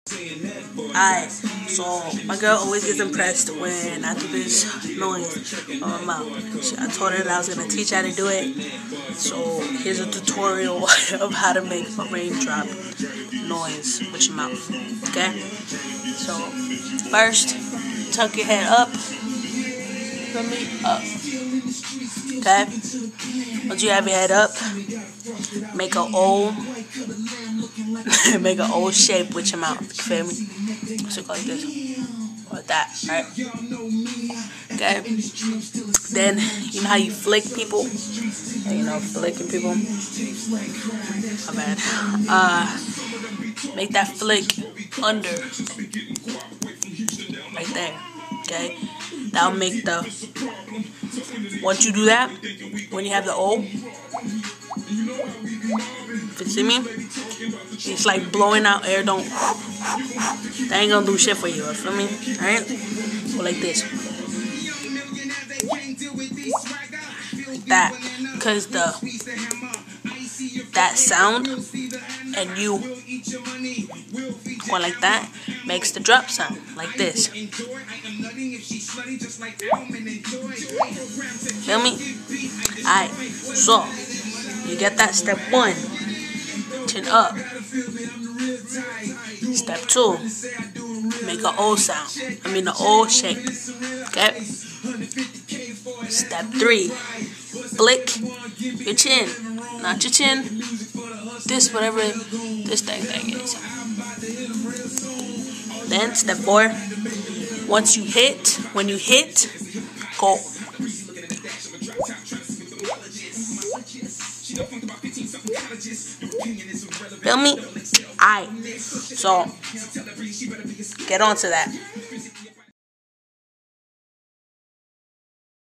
Alright, so my girl always gets impressed when I do this noise on my mouth. I told her that I was going to teach her how to do it. So here's a tutorial of how to make a raindrop noise with your mouth. Okay? So first, tuck your head up. From me up. Okay? Once you have your head up, make an O. Make an O shape with your mouth. You feel me? So go like this. Or that, right? Okay. Then you know how you flick people? You know, flicking people. My bad. Make that flick under. Right there. Okay? That'll make the. Once you do that, when you have the O, you see me? It's like blowing out air. Don't. That ain't gonna do shit for you. You feel me? Alright? Go like this. Like that. Because that sound and you going like that makes the drop sound. Like this. Feel me? Alright. So, you get that step 1. Chin up. Step 2. Make an O sound. An O shape. Okay? Step 3. Flick your chin. Not your chin. This, whatever this thing is. Then step 4. When you hit, go. Feel me? Alright. So, get on to that.